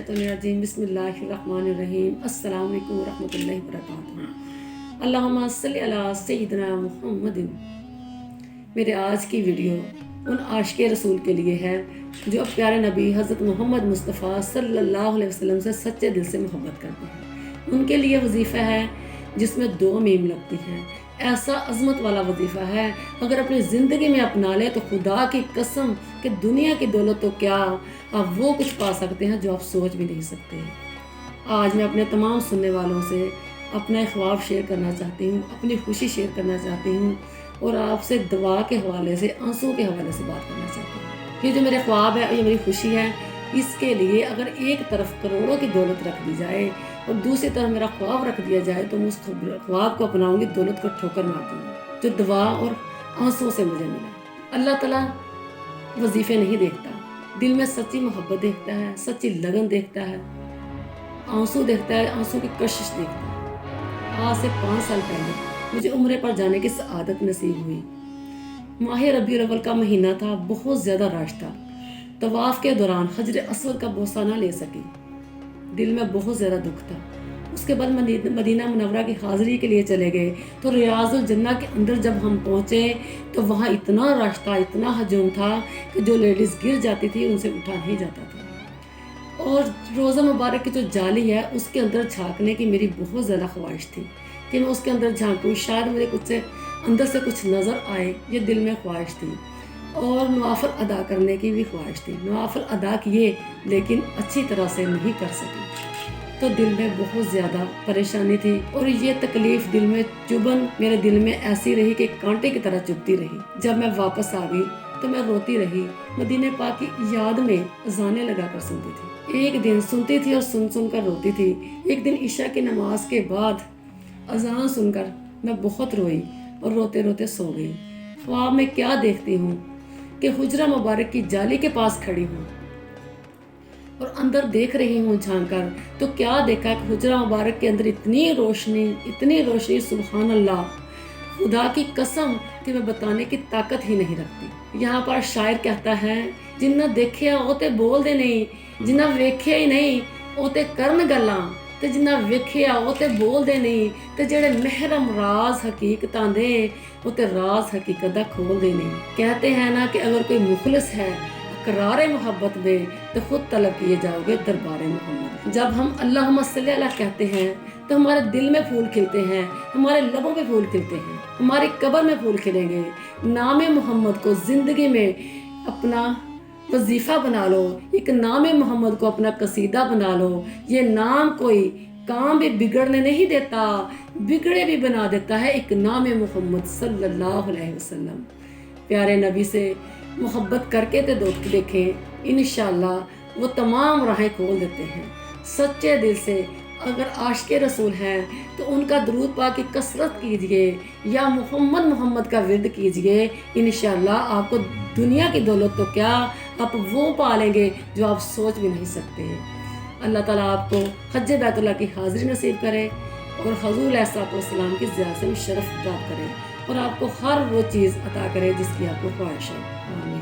मिनश्शैतानिर्रजीम बिस्मिल्लाहिर्रहमानिर्रहीम अस्सलामु अलैकुम वरहमतुल्लाहि वबरकातुहू अल्लाहुम्मा सल्लि अला सय्यिदिना मुहम्मदिन। मेरे आज की वीडियो उन आशिक़े रसूल के लिए है जो प्यारे नबी हज़रत मोहम्मद मुस्तफ़ा सल्लल्लाहु अलैहि वसल्लम से सच्चे दिल से मोहब्बत करते हैं। उनके लिए वजीफ़ा है जिसमें 2 मीम लगती हैं। ऐसा अज़मत वाला वजीफ़ा है, अगर अपनी ज़िंदगी में अपना ले तो खुदा की कसम कि दुनिया की दौलत तो क्या, आप वो कुछ पा सकते हैं जो आप सोच भी नहीं सकते। आज मैं अपने तमाम सुनने वालों से अपना ख्वाब शेयर करना चाहती हूँ, अपनी खुशी शेयर करना चाहती हूँ और आपसे दुआ के हवाले से, आंसू के हवाले से बात करना चाहती हूँ। ये जो मेरे ख्वाब है, ये मेरी खुशी है, इसके लिए अगर एक तरफ करोड़ों की दौलत रख दी जाए और दूसरी तरफ मेरा ख्वाब रख दिया जाए तो मैं उस ख्वाब को अपनाऊंगी, दौलत को ठोकर मार दूंगी जो दुआ और आंसू से मुझे मिला। अल्लाह ताला वजीफ़े नहीं देखता, दिल में सच्ची मोहब्बत देखता है, सच्ची लगन देखता है, आंसू देखता है, आंसू की कशिश देखता है। आज से 5 साल पहले मुझे उम्रे पर जाने की सआदत नसीब हुई। माह रबीउल अव्वल का महीना था, बहुत ज़्यादा रश था। तवाफ़ के दौरान हजर अस्वद का बोसा ना ले सकी, दिल में बहुत ज़्यादा दुख था। उसके बाद मदीना मुनव्वरा की हाज़िरी के लिए चले गए तो रियाज़ुल जन्नह के अंदर जब हम पहुँचे तो वहाँ इतना रश था, इतना हजूम था कि जो लेडीज़ गिर जाती थी उनसे उठा नहीं जाता था। और रोज़ा मुबारक की जो जाली है उसके अंदर झांकने की मेरी बहुत ज़्यादा ख्वाहिश थी कि मैं उसके अंदर झांकूँ, शायद मुझे कुछ से अंदर से कुछ नज़र आए, ये दिल में ख्वाहिश थी। और नवाफिल अदा करने की भी ख्वाहिश थी। नवाफिल अदा किए लेकिन अच्छी तरह से नहीं कर सकी तो दिल में बहुत ज़्यादा परेशानी थी और ये तकलीफ़ दिल में चुभन मेरे दिल में ऐसी रही कि कांटे की तरह चुभती रही। जब मैं वापस आ गई तो मैं रोती रही, मदीने पाक की याद में अज़ानें लगा कर सुनती थी। एक दिन सुनती थी और सुन कर रोती थी। एक दिन इशा की नमाज के बाद अज़ान सुनकर मैं बहुत रोई और रोते रोते सो गई। ख्वाब में क्या देखती हूँ कि हुजरा मुबारक की जाली के पास खड़ी हूँ और अंदर देख रही हूँ झांक कर, तो क्या देखा कि हुजरा मुबारक के अंदर इतनी रोशनी, सुभान अल्लाह, खुदा की कसम कि मैं बताने की ताकत ही नहीं रखती। यहाँ पर शायर कहता है, जिन्ना देखिया ओते बोल दे नहीं, जिन्ना वेखिया ही नहीं ओते करन गल्लां, ते जिन्ना वेखिया ओते बोल दे नहीं, ते जेड़े महरम राज हकीकतां दे ओते राज हकीकत दा खोल दे नहीं। कहते हैं ना कि अगर कोई मुखलिस है करारे मोहब्बत में तो खुद तलब किए जाओगे दरबारे मोहम्मद। जब हम अल्लाहुम्मा सल्ली अला कहते हैं तो हमारे दिल में फूल खिलते हैं, हमारे लबों पे फूल खिलते हैं, हमारी कब्र में फूल खिलेंगे। नाम मोहम्मद को ज़िंदगी में अपना वजीफ़ा बना लो, एक नाम मोहम्मद को अपना कसीदा बना लो। ये नाम कोई काम भी बिगड़ने नहीं देता, बिगड़े भी बना देता है। एक नाम मोहम्मद सल्लल्लाहु अलैहि वसल्लम। प्यारे नबी से मोहब्बत करके तो देखें, इंशाअल्लाह वो तमाम राहें खोल देते हैं। सच्चे दिल से अगर आशिक़े रसूल हैं तो उनका दरूद पाक की कसरत कीजिए या मोहम्मद का विर्द कीजिए। इंशाअल्लाह आपको दुनिया की दौलत तो क्या, आप वो पालेंगे जो आप सोच भी नहीं सकते। अल्लाह ताला आपको हज बैतुल्लाह की हाज़िरी नसीब करे और हुज़ूर अलैहिस्सलाम की ज़ियारत में शरफ़ प्राप्त करे और आपको हर वो चीज़ अता करे जिसकी आपको ख्वाहिश है। आमीन।